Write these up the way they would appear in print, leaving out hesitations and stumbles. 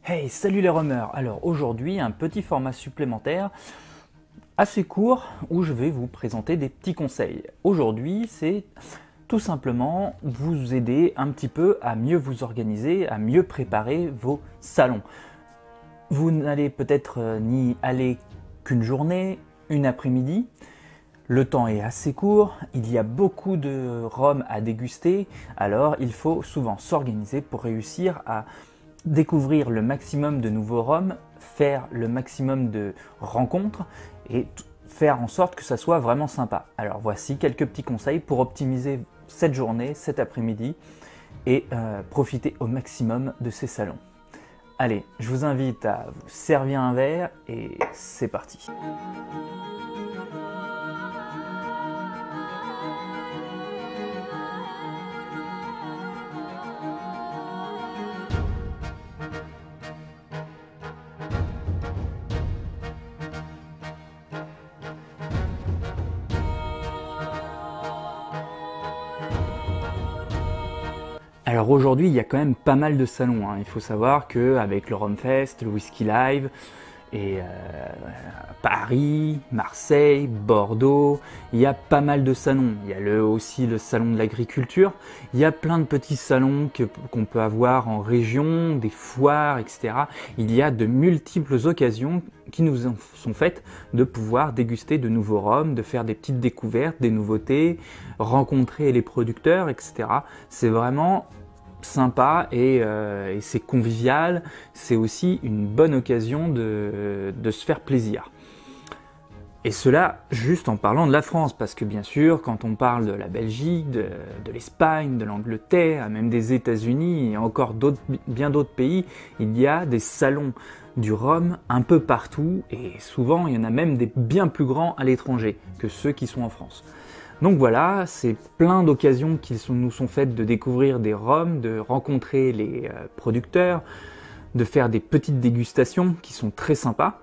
Hey, salut les rumeurs! Alors aujourd'hui, un petit format supplémentaire assez court où je vais vous présenter des petits conseils. Aujourd'hui, c'est tout simplement vous aider un petit peu à mieux vous organiser, à mieux préparer vos salons. Vous n'allez peut-être n'y aller qu'une journée, une après-midi. Le temps est assez court, il y a beaucoup de rhum à déguster, alors il faut souvent s'organiser pour réussir à découvrir le maximum de nouveaux rhums, faire le maximum de rencontres et faire en sorte que ça soit vraiment sympa. Alors voici quelques petits conseils pour optimiser cette journée, cet après-midi et profiter au maximum de ces salons. Allez, je vous invite à vous servir un verre et c'est parti. Alors aujourd'hui, il y a quand même pas mal de salons, hein. Il faut savoir qu'avec le Rumfest, le Whisky Live, et Paris, Marseille, Bordeaux, il y a pas mal de salons. Il y a aussi le salon de l'agriculture. Il y a plein de petits salons qu'on peut avoir en région, des foires, etc. Il y a de multiples occasions qui nous sont faites de pouvoir déguster de nouveaux rhums, de faire des petites découvertes, des nouveautés, rencontrer les producteurs, etc. C'est vraiment sympa et c'est convivial, c'est aussi une bonne occasion de se faire plaisir. Et cela juste en parlant de la France, parce que bien sûr, quand on parle de la Belgique, de l'Espagne, de l'Angleterre, même des États-Unis et encore bien d'autres pays, il y a des salons du rhum un peu partout et souvent il y en a même des bien plus grands à l'étranger que ceux qui sont en France. Donc voilà, c'est plein d'occasions qui nous sont faites de découvrir des rhums, de rencontrer les producteurs, de faire des petites dégustations qui sont très sympas.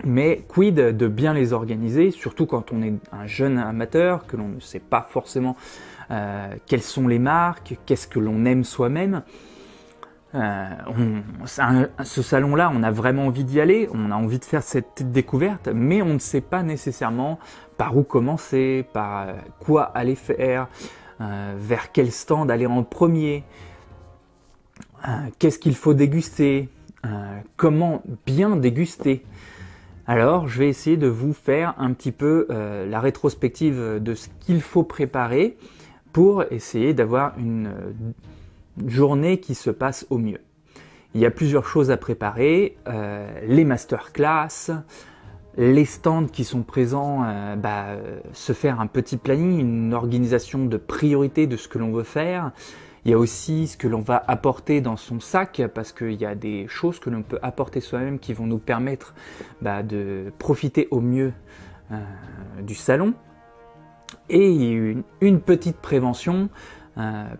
Mais quid de bien les organiser, surtout quand on est un jeune amateur, que l'on ne sait pas forcément quelles sont les marques, qu'est-ce que l'on aime soi-même. Ce salon-là, on a vraiment envie d'y aller, on a envie de faire cette petite découverte, mais on ne sait pas nécessairement par où commencer, par quoi aller faire, vers quel stand aller en premier, qu'est-ce qu'il faut déguster, comment bien déguster. Alors, je vais essayer de vous faire un petit peu la rétrospective de ce qu'il faut préparer pour essayer d'avoir une journée qui se passe au mieux. Il y a plusieurs choses à préparer, les masterclass, les stands qui sont présents, se faire un petit planning, une organisation de priorité de ce que l'on veut faire. Il y a aussi ce que l'on va apporter dans son sac, parce qu'il y a des choses que l'on peut apporter soi-même qui vont nous permettre de profiter au mieux du salon. Et une petite prévention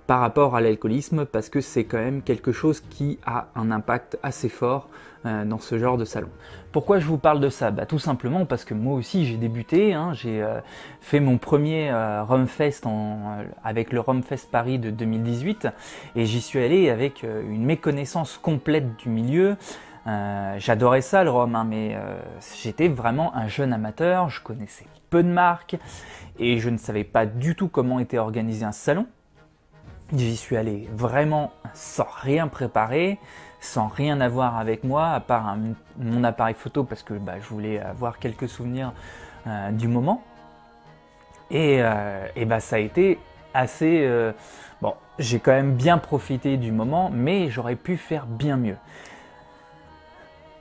par rapport à l'alcoolisme, parce que c'est quand même quelque chose qui a un impact assez fort dans ce genre de salon. Pourquoi je vous parle de ça? Tout simplement parce que moi aussi j'ai débuté, hein, j'ai fait mon premier Rumfest avec le Rumfest Paris de 2018 et j'y suis allé avec une méconnaissance complète du milieu. J'adorais ça le rhum, hein, mais j'étais vraiment un jeune amateur, je connaissais peu de marques et je ne savais pas du tout comment était organisé un salon. J'y suis allé vraiment sans rien préparer, sans rien avoir avec moi, à part mon appareil photo parce que je voulais avoir quelques souvenirs du moment. Et ça a été assez... bon, j'ai quand même bien profité du moment, mais j'aurais pu faire bien mieux.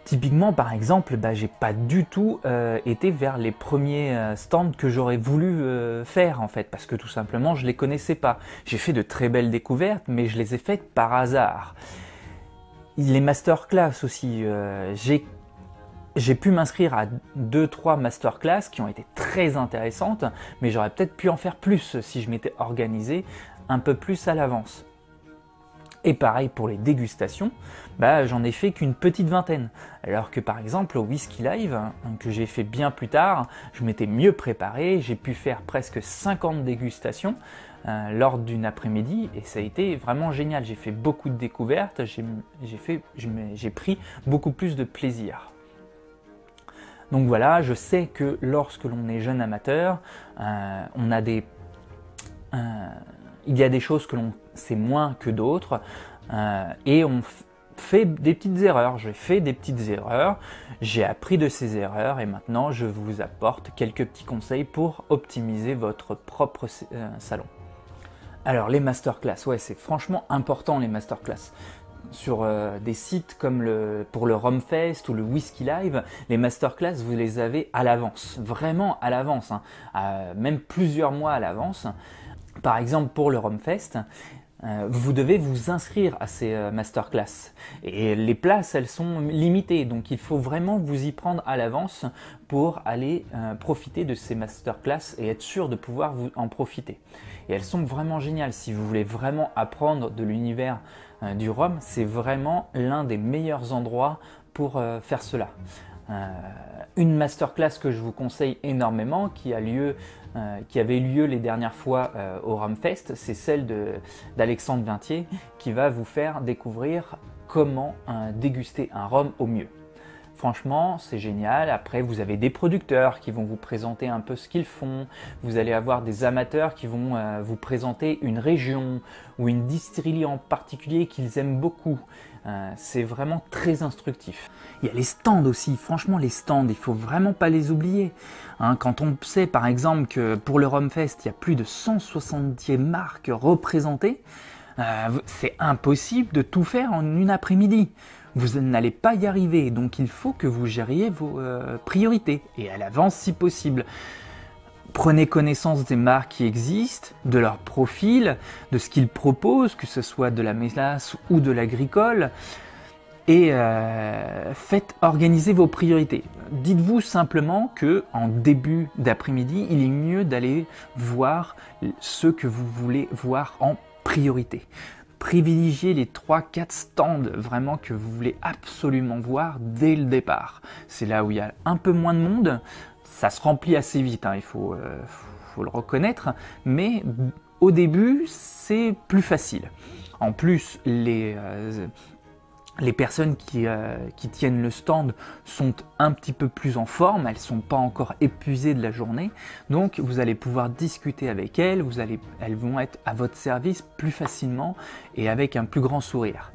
Typiquement, par exemple, j'ai pas du tout été vers les premiers stands que j'aurais voulu faire en fait, parce que tout simplement je les connaissais pas. J'ai fait de très belles découvertes, mais je les ai faites par hasard. Les masterclass aussi, j'ai pu m'inscrire à 2-3 masterclass qui ont été très intéressantes, mais j'aurais peut-être pu en faire plus si je m'étais organisé un peu plus à l'avance. Et pareil pour les dégustations, j'en ai fait qu'une petite vingtaine. Alors que par exemple au Whisky Live, que j'ai fait bien plus tard, je m'étais mieux préparé, j'ai pu faire presque 50 dégustations lors d'une après-midi et ça a été vraiment génial. J'ai fait beaucoup de découvertes, j'ai pris beaucoup plus de plaisir. Donc voilà, je sais que lorsque l'on est jeune amateur, il y a des choses que l'on sait moins que d'autres et on fait des petites erreurs. J'ai fait des petites erreurs, j'ai appris de ces erreurs et maintenant je vous apporte quelques petits conseils pour optimiser votre propre salon. Alors les masterclass, ouais, c'est franchement important les masterclass. Sur des sites comme pour le Romfest ou le Whisky Live, les masterclass, vous les avez à l'avance, vraiment à l'avance, hein, même plusieurs mois à l'avance. Par exemple, pour le Romfest, vous devez vous inscrire à ces masterclass. Et les places, elles sont limitées, donc il faut vraiment vous y prendre à l'avance pour aller profiter de ces masterclass et être sûr de pouvoir vous en profiter. Et elles sont vraiment géniales. Si vous voulez vraiment apprendre de l'univers du rhum, c'est vraiment l'un des meilleurs endroits pour faire cela. Une masterclass que je vous conseille énormément, qui avait lieu les dernières fois au Romfest, c'est celle d'Alexandre Vintier, qui va vous faire découvrir comment déguster un rhum au mieux. Franchement, c'est génial. Après, vous avez des producteurs qui vont vous présenter un peu ce qu'ils font. Vous allez avoir des amateurs qui vont vous présenter une région ou une distillerie en particulier qu'ils aiment beaucoup. C'est vraiment très instructif. Il y a les stands aussi. Franchement, les stands, il ne faut vraiment pas les oublier. Quand on sait par exemple que pour le Romfest, il y a plus de 170 marques représentées, c'est impossible de tout faire en une après-midi. Vous n'allez pas y arriver, donc il faut que vous gériez vos priorités, et à l'avance si possible. Prenez connaissance des marques qui existent, de leur profil, de ce qu'ils proposent, que ce soit de la mélasse ou de l'agricole, et faites organiser vos priorités. Dites-vous simplement que en début d'après-midi, il est mieux d'aller voir ce que vous voulez voir en priorité. Privilégiez les 3-4 stands vraiment que vous voulez absolument voir dès le départ. C'est là où il y a un peu moins de monde, ça se remplit assez vite, il faut le reconnaître, mais au début c'est plus facile. En plus, les personnes qui tiennent le stand sont un petit peu plus en forme, elles ne sont pas encore épuisées de la journée, donc vous allez pouvoir discuter avec elles, elles vont être à votre service plus facilement et avec un plus grand sourire.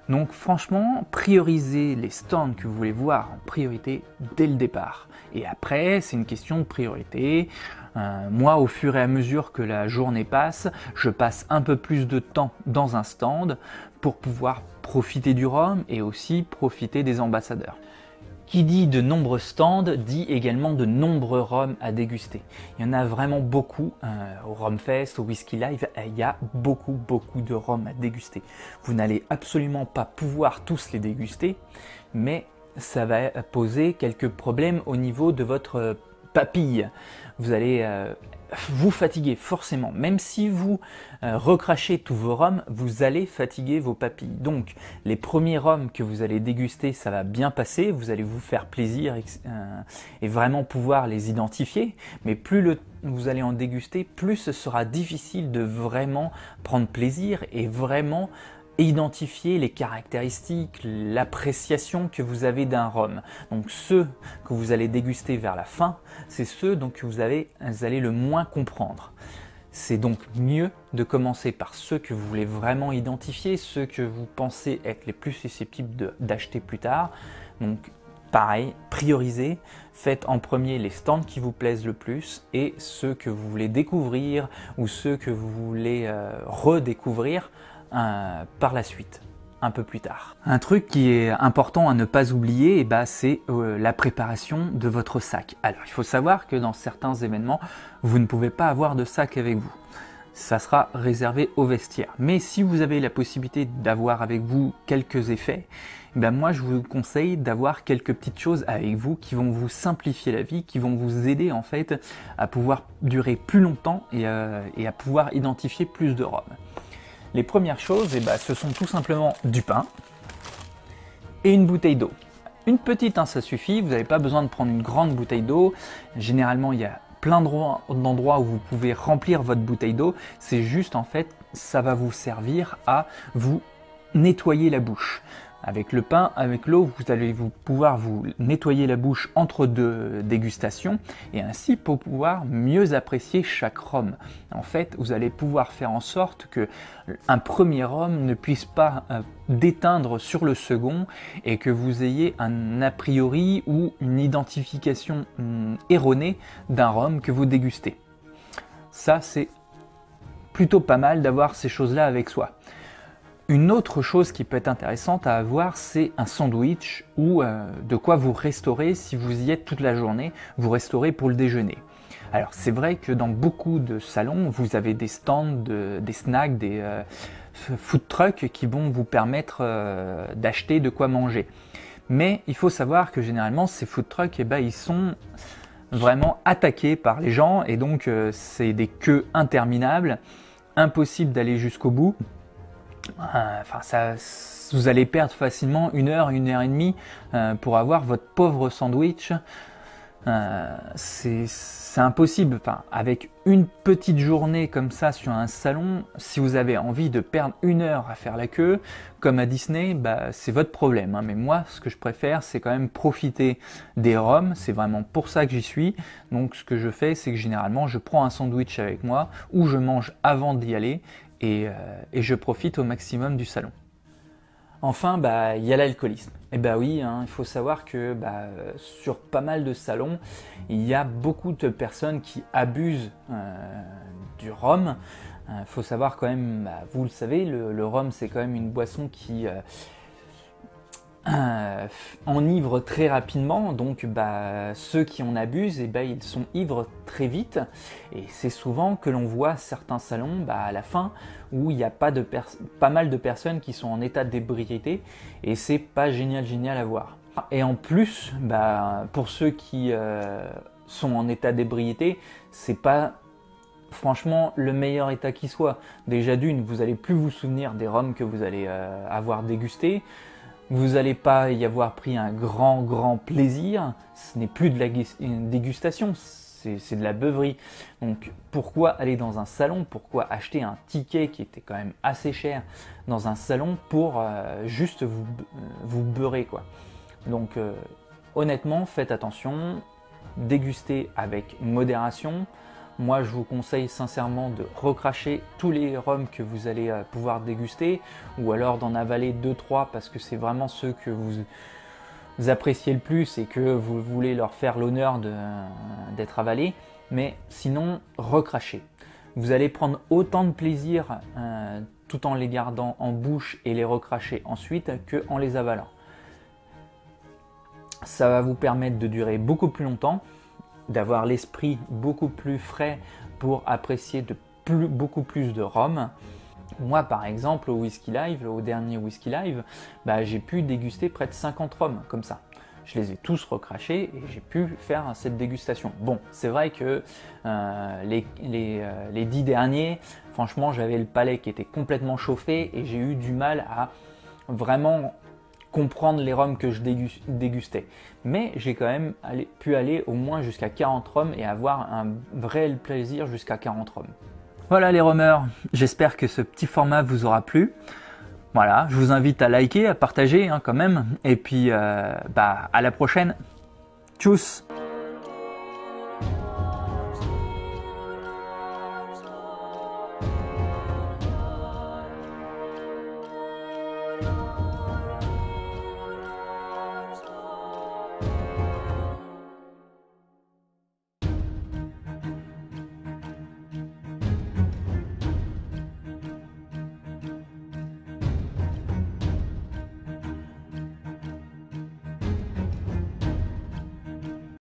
Donc franchement, priorisez les stands que vous voulez voir en priorité dès le départ. Et après, c'est une question de priorité. Moi, au fur et à mesure que la journée passe, je passe un peu plus de temps dans un stand pour pouvoir profiter du rhum et aussi profiter des ambassadeurs. Qui dit de nombreux stands dit également de nombreux rhums à déguster. Il y en a vraiment beaucoup au Romfest, au Whisky Live, il y a beaucoup de rhums à déguster. Vous n'allez absolument pas pouvoir tous les déguster, mais ça va poser quelques problèmes au niveau de votre papille. Vous allez vous fatiguer forcément. Même si vous recrachez tous vos rhums, vous allez fatiguer vos papilles. Donc les premiers rhums que vous allez déguster, ça va bien passer, vous allez vous faire plaisir et vraiment pouvoir les identifier. Mais plus vous allez en déguster, plus ce sera difficile de vraiment prendre plaisir et vraiment identifier les caractéristiques, l'appréciation que vous avez d'un rhum. Donc ceux que vous allez déguster vers la fin, c'est ceux que vous allez le moins comprendre. C'est donc mieux de commencer par ceux que vous voulez vraiment identifier, ceux que vous pensez être les plus susceptibles d'acheter plus tard. Donc pareil, priorisez, faites en premier les stands qui vous plaisent le plus et ceux que vous voulez découvrir ou ceux que vous voulez redécouvrir par la suite, un peu plus tard. Un truc qui est important à ne pas oublier, c'est la préparation de votre sac. Alors il faut savoir que dans certains événements, vous ne pouvez pas avoir de sac avec vous. Ça sera réservé au vestiaire. Mais si vous avez la possibilité d'avoir avec vous quelques effets, moi je vous conseille d'avoir quelques petites choses avec vous qui vont vous simplifier la vie, qui vont vous aider en fait à pouvoir durer plus longtemps et à pouvoir identifier plus de rhum. Les premières choses, ce sont tout simplement du pain et une bouteille d'eau. Une petite, ça suffit, vous n'avez pas besoin de prendre une grande bouteille d'eau. Généralement, il y a plein d'endroits où vous pouvez remplir votre bouteille d'eau. C'est juste en fait, ça va vous servir à vous nettoyer la bouche. Avec le pain, avec l'eau, vous allez pouvoir vous nettoyer la bouche entre deux dégustations et ainsi pour pouvoir mieux apprécier chaque rhum. En fait, vous allez pouvoir faire en sorte que un premier rhum ne puisse pas déteindre sur le second et que vous ayez un a priori ou une identification erronée d'un rhum que vous dégustez. Ça, c'est plutôt pas mal d'avoir ces choses-là avec soi. Une autre chose qui peut être intéressante à avoir, c'est un sandwich ou de quoi vous restaurez si vous y êtes toute la journée, vous restaurez pour le déjeuner. Alors c'est vrai que dans beaucoup de salons, vous avez des stands, des snacks, des food trucks qui vont vous permettre d'acheter de quoi manger. Mais il faut savoir que généralement ces food trucks, ils sont vraiment attaqués par les gens et donc c'est des queues interminables, impossible d'aller jusqu'au bout. Vous allez perdre facilement 1 heure, 1 heure et demie pour avoir votre pauvre sandwich. C'est impossible. Avec une petite journée comme ça sur un salon, si vous avez envie de perdre 1 heure à faire la queue, comme à Disney, c'est votre problème. Mais moi, ce que je préfère, c'est quand même profiter des rhums. C'est vraiment pour ça que j'y suis. Donc, ce que je fais, c'est que généralement, je prends un sandwich avec moi ou je mange avant d'y aller. Et je profite au maximum du salon. Enfin, il y a l'alcoolisme. Et oui, il faut savoir que sur pas mal de salons, il y a beaucoup de personnes qui abusent du rhum. Il faut savoir quand même, vous le savez, le rhum c'est quand même une boisson qui enivre très rapidement, donc ceux qui en abusent, ils sont ivres très vite et c'est souvent que l'on voit certains salons à la fin où il y a pas mal de personnes qui sont en état d'ébriété et c'est pas génial à voir. Et en plus, pour ceux qui sont en état d'ébriété, c'est pas franchement le meilleur état qui soit. Déjà d'une, vous allez plus vous souvenir des rhums que vous allez avoir dégustés. Vous n'allez pas y avoir pris un grand plaisir, ce n'est plus de la dégustation, c'est de la beuverie. Donc pourquoi aller dans un salon, pourquoi acheter un ticket qui était quand même assez cher dans un salon pour juste vous beurrer quoi. Donc honnêtement, faites attention, dégustez avec modération. Moi, je vous conseille sincèrement de recracher tous les rhums que vous allez pouvoir déguster ou alors d'en avaler 2-3 parce que c'est vraiment ceux que vous appréciez le plus et que vous voulez leur faire l'honneur d'être avalés. Mais sinon, recrachez. Vous allez prendre autant de plaisir tout en les gardant en bouche et les recracher ensuite qu'en les avalant. Ça va vous permettre de durer beaucoup plus longtemps, d'avoir l'esprit beaucoup plus frais pour apprécier beaucoup plus de rhum. Moi par exemple au dernier Whisky Live, j'ai pu déguster près de 50 rhums comme ça. Je les ai tous recrachés et j'ai pu faire cette dégustation. Bon, c'est vrai que les 10 derniers, franchement j'avais le palais qui était complètement chauffé et j'ai eu du mal à vraiment comprendre les rhums que je dégustais. Mais j'ai quand même pu aller au moins jusqu'à 40 rhums et avoir un vrai plaisir jusqu'à 40 rhums. Voilà les rhumeurs, j'espère que ce petit format vous aura plu. Voilà, je vous invite à liker, à partager quand même. Et puis à la prochaine. Tchuss!